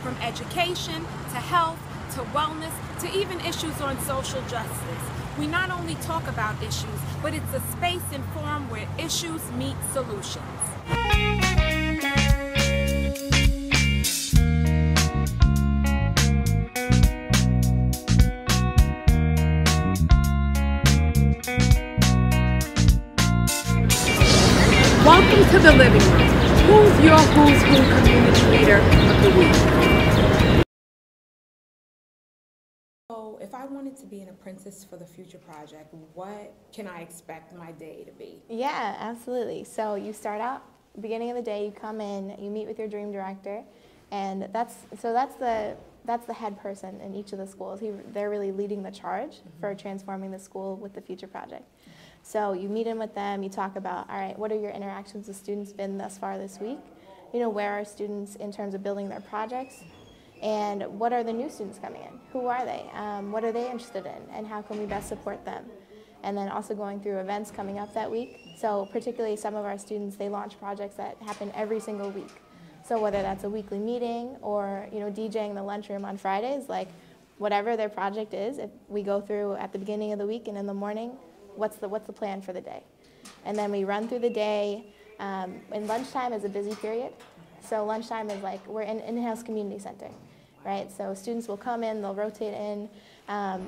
from education to health to wellness to even issues on social justice. We not only talk about issues, but it's a space and forum where issues meet solutions. Welcome to the living room. Who's your Who's Who Community Leader of the Week? So if I wanted to be an apprentice for the Future Project, what can I expect my day to be? Yeah, absolutely. So you start out, beginning of the day, you come in, you meet with your dream director, and that's the head person in each of the schools. They're really leading the charge for transforming the school with the Future Project. So you meet in with them, you talk about, all right, what are your interactions with students been thus far this week? You know, where are students in terms of building their projects? And what are the new students coming in? Who are they? What are they interested in? And how can we best support them? And then also going through events coming up that week. So particularly some of our students, they launch projects that happen every single week. So whether that's a weekly meeting or, you know, DJing the lunchroom on Fridays, like whatever their project is, if we go through at the beginning of the week and in the morning, what's the plan for the day? And then we run through the day, and lunchtime is a busy period. So lunchtime is like, we're in in-house community center, right? So students will come in, they'll rotate in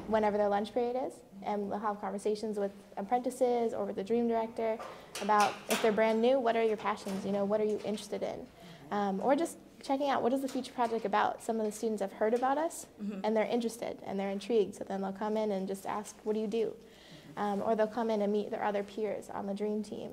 whenever their lunch period is, and we'll have conversations with apprentices or with the dream director about if they're brand new, what are your passions, you know, what are you interested in? Or just checking out what is the Future Project about. Some of the students have heard about us and they're interested and they're intrigued, so then they'll come in and just ask, what do you do? Or they'll come in and meet their other peers on the dream team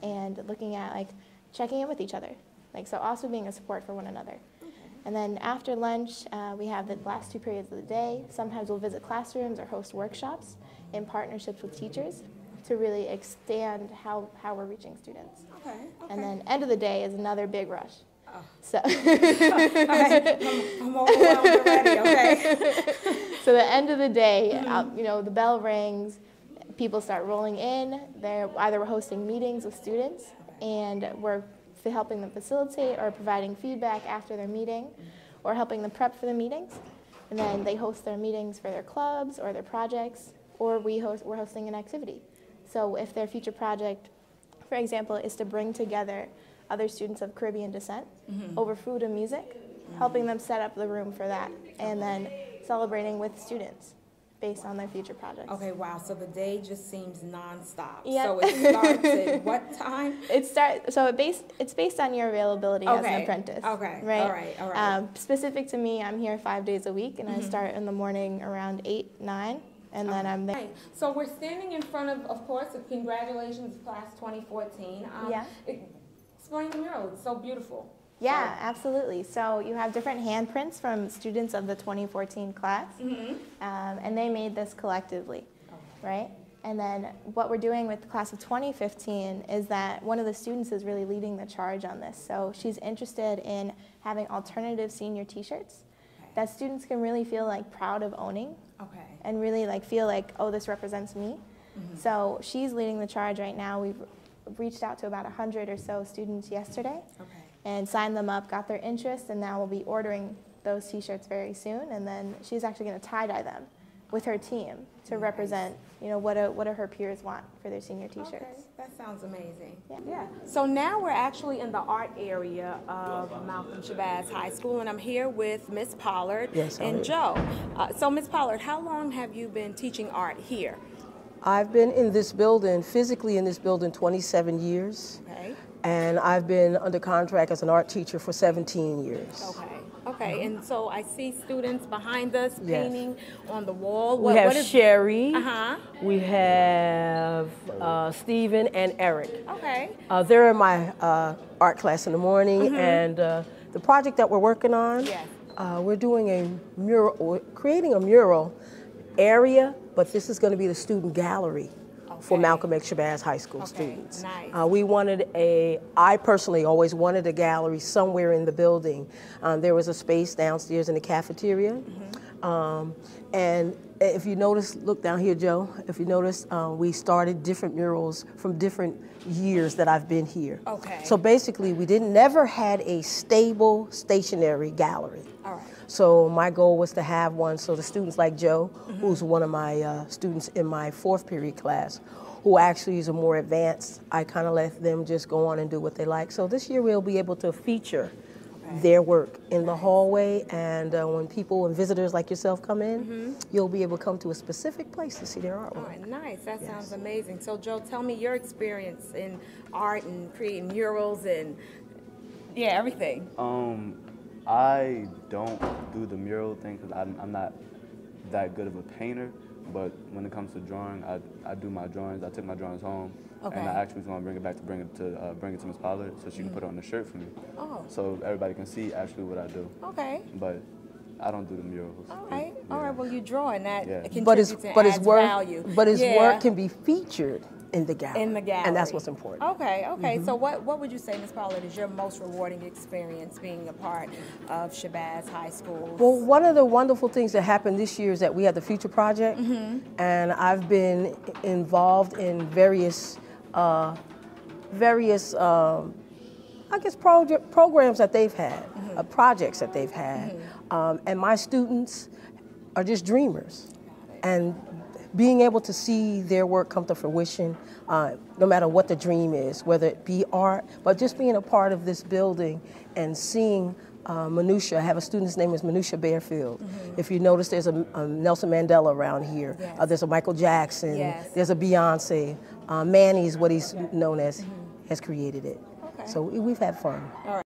and looking at like checking in with each other. Like, so also being a support for one another. Okay. And then after lunch, we have the last 2 periods of the day. Sometimes we'll visit classrooms or host workshops in partnerships with teachers to really expand how we're reaching students. Okay. And then end of the day is another big rush. Oh. So I'm overwhelmed already, okay. So the end of the day, you know, the bell rings, people start rolling in. We're hosting meetings with students, and we're helping them facilitate or providing feedback after their meeting, or helping them prep for the meetings. And then they host their meetings for their clubs or their projects, or we're hosting an activity. So if their future project, for example, is to bring together other students of Caribbean descent over food and music, helping them set up the room for that, and then celebrating with students based on their future projects. Okay, wow, so the day just seems nonstop. Yep. So it starts at what time? It's based on your availability as an apprentice. Okay, right? all right. Specific to me, I'm here 5 days a week, and I start in the morning around 8, 9, and then I'm there. Okay. So we're standing in front of course, congratulations, class 2014. Yeah. Explain the mural, it's so beautiful. Yeah, absolutely. So you have different handprints from students of the 2014 class, and they made this collectively, right? And then what we're doing with the class of 2015 is that one of the students is really leading the charge on this. So she's interested in having alternative senior t-shirts that students can really feel like proud of owning, and really like feel like, oh, this represents me. So she's leading the charge right now. We've reached out to about 100 or so students yesterday. And signed them up, got their interest, and now we'll be ordering those t-shirts very soon. And then she's actually going to tie-dye them with her team to represent, you know, what do her peers want for their senior t-shirts. Okay, that sounds amazing. Yeah. So now we're actually in the art area of Shabazz High School, and I'm here with Miss Pollard and Joe. So Miss Pollard, how long have you been teaching art here? I've been in this building, physically in this building, 27 years. Okay. And I've been under contract as an art teacher for 17 years. Okay, and so I see students behind us painting on the wall. We have Sherry, we have Stephen and Eric. Okay. They're in my art class in the morning, and the project that we're working on, we're doing a mural, creating a mural area, but this is going to be the student gallery for Malcolm X Shabazz High School students. Nice. I personally always wanted a gallery somewhere in the building. There was a space downstairs in the cafeteria, And if you notice, look down here, Joe, if you notice, we started different murals from different years that I've been here. Okay. So basically, we never had a stable, stationary gallery. All right. So my goal was to have one so the students like Joe, who's one of my students in my 4th period class, who actually is a more advanced, I kind of let them just go on and do what they like. So this year we'll be able to feature their work in the hallway, and when people and visitors like yourself come in, you'll be able to come to a specific place to see their artwork. All right, nice. That sounds amazing. So Joe, tell me your experience in art and creating murals and everything. I don't do the mural thing because I'm not that good of a painter, but when it comes to drawing, I do my drawings. I take my drawings home, and I actually want to bring it back to bring it to Miss Pollard so she can put it on the shirt for me. Oh. So everybody can see actually what I do. Okay. But I don't do the murals. All right. All right. Well, you're drawing that. But Contributes his and adds value. But his work can be featured in the gallery. In the gallery. And that's what's important. Okay, okay. So what would you say, Ms. Pollard, is your most rewarding experience being a part of Shabazz High School? Well, one of the wonderful things that happened this year is that we had the Future Project, and I've been involved in various I guess, programs that they've had, projects that they've had. And my students are just dreamers. And being able to see their work come to fruition, no matter what the dream is, whether it be art, but just being a part of this building and seeing Minutia. I have a student's name is Minutia Bearfield. If you notice, there's a Nelson Mandela around here. There's a Michael Jackson. There's a Beyonce. Manny's what he's known as, has created it. So we've had fun. All right.